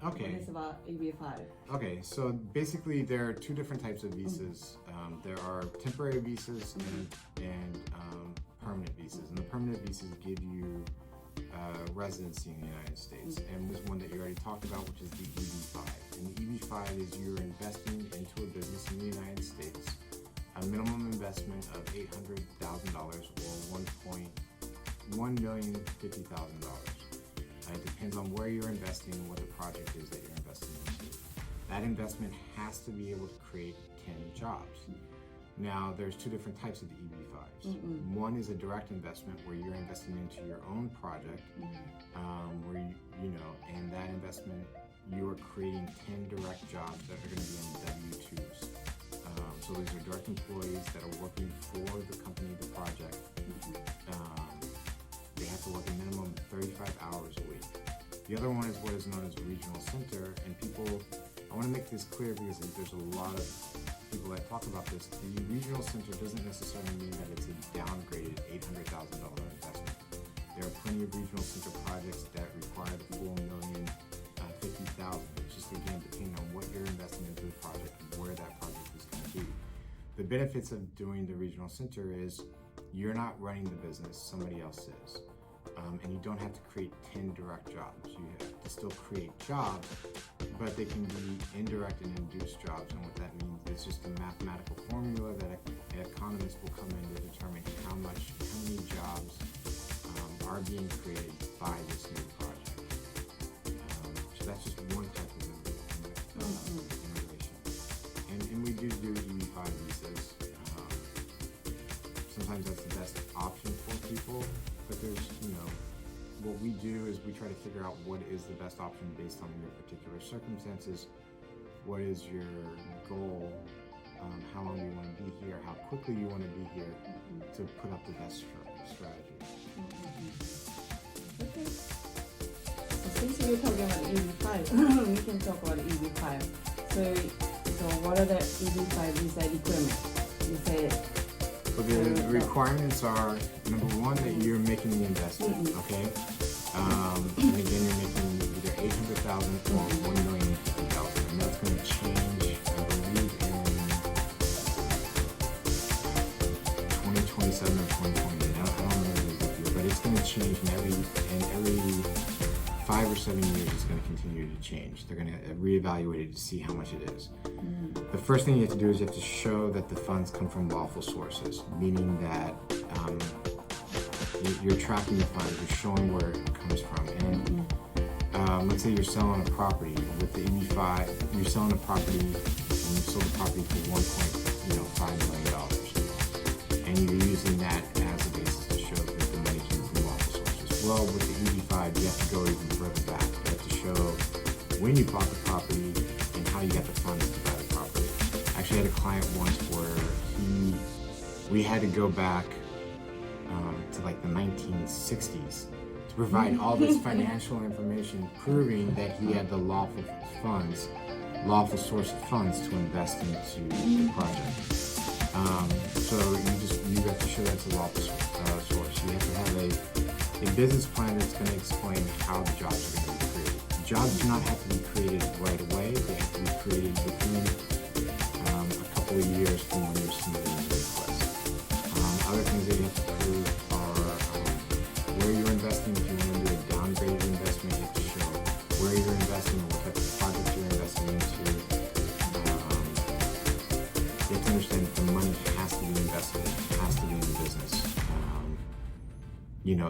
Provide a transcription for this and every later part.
Okay. What is about EB5? Okay, so basically there are two different types of visas. There are temporary visas and permanent visas. And the permanent visas give you residency in the United States. And there's one that you already talked about, which is the EB5. And the EB5 is you're investing into a business in the United States, a minimum investment of $800,000 or $1,050,000. It depends on where you're investing and what the project is that you're investing into. That investment has to be able to create 10 jobs. Now, there's two different types of the EB5s. One is a direct investment where you're investing into your own project, where and that investment, you are creating 10 direct jobs that are going to be on W-2s. So these are direct employees that are working for the company, the project. They have to work a minimum of 35 hours a week. The other one is what is known as a regional center, and I want to make this clear because there's a lot of people that talk about this. The regional center doesn't necessarily mean that it's a downgraded $800,000 investment. There are plenty of regional center projects that require the full $1,050,000. It's just, again, depending on what you're investing into the project and where that project is going to be. The benefits of doing the regional center is you're not running the business, somebody else is. And you don't have to create 10 direct jobs. You have to still create jobs, but they can be indirect and induced jobs. And what that means is just a mathematical formula that an economist will come in to determine how many jobs are being created by this new project. So that's just one type of immigration. And we do EB5 visas. Sometimes that's the best option for people, but there's, what we do is we try to figure out what is the best option based on your particular circumstances. What is your goal? How long you want to be here? How quickly you want to be here to put up the best strategy. Okay. So since we're talking about EB5, we can talk about EB5. So what are the EB5 visa requirements? You said. So the requirements are, number one, that you're making the investment, okay? And again, you're making either $800,000 or $1,050,000, and that's going to change, I believe, in 2027 or 2028. I don't remember the exact year, but it's going to change in every 5 or 7 years. It's going to continue to change. They're going to reevaluate it to see how much it is. The first thing you have to do is you have to show that the funds come from lawful sources, meaning that you're tracking the funds, you're showing where it comes from. And let's say you're selling a property with the EB5, you're selling a property and you sold the property for $1.5 million, and you're using that as a basis to show that the money came from lawful sources. Well, with the EB5, you have to go even further back. You have to show when you bought the property and how you got the funds to buy the property. I actually had a client once where we had to go back to like the 1960s to provide all this financial information proving that he had the lawful source of funds to invest into the project. So you have to show that's a lawful source. You have to have a business plan that's going to explain how the jobs are going to be created. Jobs do not have to be created right away. They have to be created within a couple of years from when you're submitting the request. Other things that you have to prove are where you're investing. If you want to do a downgraded investment, you have to show where you're investing and what type of project you're investing into. You have to understand that the money has to be invested. It has to be in the business.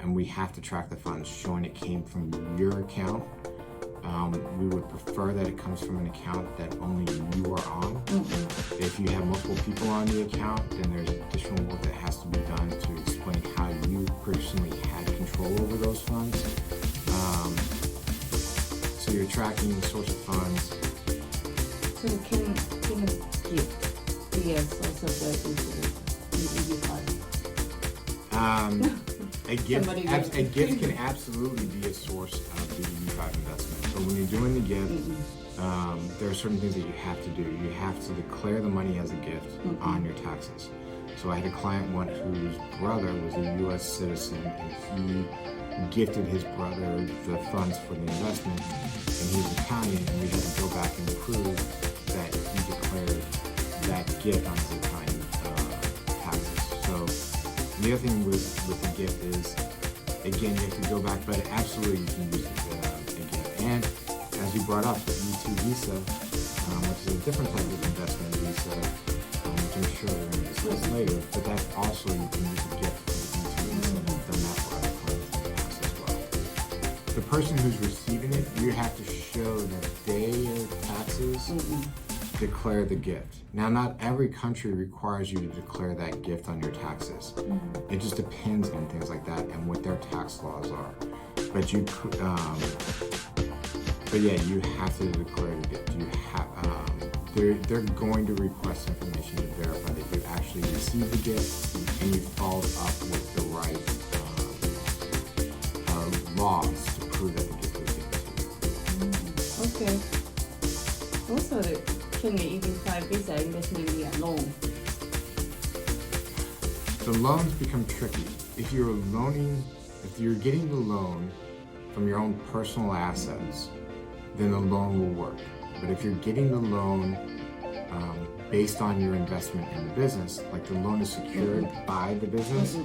And we have to track the funds, showing it came from your account. We would prefer that it comes from an account that only you are on. If you have multiple people on the account, then there's additional work that has to be done to explain how you personally had control over those funds. So you're tracking the source of funds. So can gift be a source of the EB5? A gift can absolutely be a source of the EB5 investment. But when you're doing the gift, there are certain things that you have to do. You have to declare the money as a gift on your taxes. So I had a client once whose brother was a U.S. citizen, and he gifted his brother the funds for the investment, and he was Italian, and we had to go back and prove that he declared that gift on his Italian taxes. So the other thing with the gift is, again, you have to go back, but absolutely you can use it again. And as you brought up, the E2 visa, which is a different type of investment visa, which I'm sure we're going to discuss later, but that also you can use a gift for the E2 visa, and I've done that for other clients in the past as well. The person who's receiving it, you have to show that their taxes declare the gift. Now, not every country requires you to declare that gift on your taxes. It just depends on things like that and what their tax laws are. But yeah, you have to declare the gift. You have, they're going to request information to verify that you actually received the gift and you followed up with the right laws to prove that the gift was given to you. Okay. Also, can the EB5 visa investment be a loan? The loans become tricky. If you're getting the loan from your own personal assets, then the loan will work. But if you're getting the loan based on your investment in the business, like the loan is secured by the business,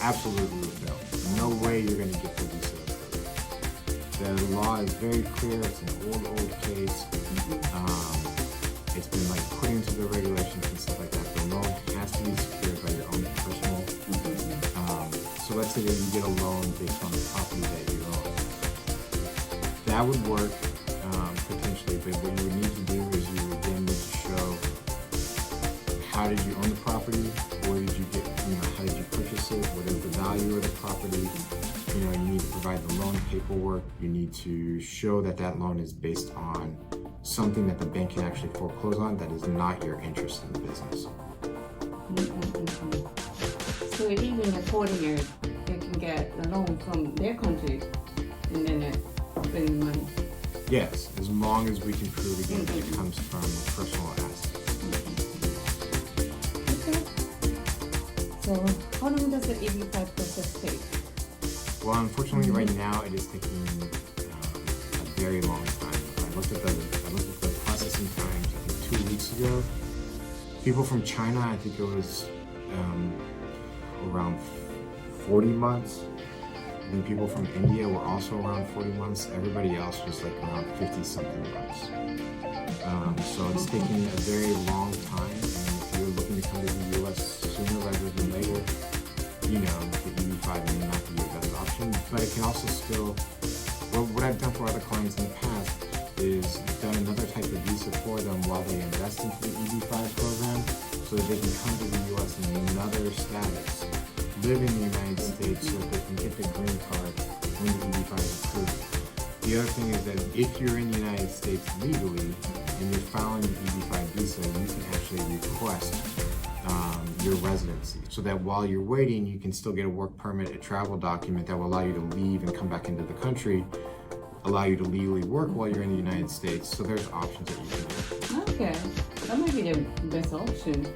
absolutely no. No way you're going to get the visa approved. The law is very clear. It's an old case. It's been like put into the regulations and stuff like that. The loan has to be secured by your own personal. So let's say that you get a loan based on the property that you own. That would work potentially, but what you would need to do is you would again need to show how did you own the property, where did you get, how did you purchase it, what is the value of the property. You need to provide the loan paperwork. You need to show that that loan is based on something that the bank can actually foreclose on that is not your interest in the business. So even a foreigner, they can get a loan from their country and then bring money. Yes, as long as we can prove again that it comes from personal assets. Okay. So how long does the EB5 process take? Well, unfortunately, right now it is taking a very long time. I looked at the processing times, I think 2 weeks ago. People from China, I think it was around 40 months. I think people from India were also around 40 months. Everybody else was like around 50-something months. So it's taking a very long time. And if you're looking to come to the U.S. sooner rather than later, the EB5 may not be your best option. But it can also still, well, what I've done for other clients in the past is done another type of visa for them while they invest into the EB5 program so that they can come to the U.S. in another status, live in the United States so that they can get the green card when the EB5 is approved. The other thing is that if you're in the United States legally and you're filing the EB5 visa, you can actually request your residency so that while you're waiting, you can still get a work permit, a travel document that will allow you to leave and come back into the country, allow you to legally work while you're in the United States. So there's options that you can do. Okay, that might be the best option.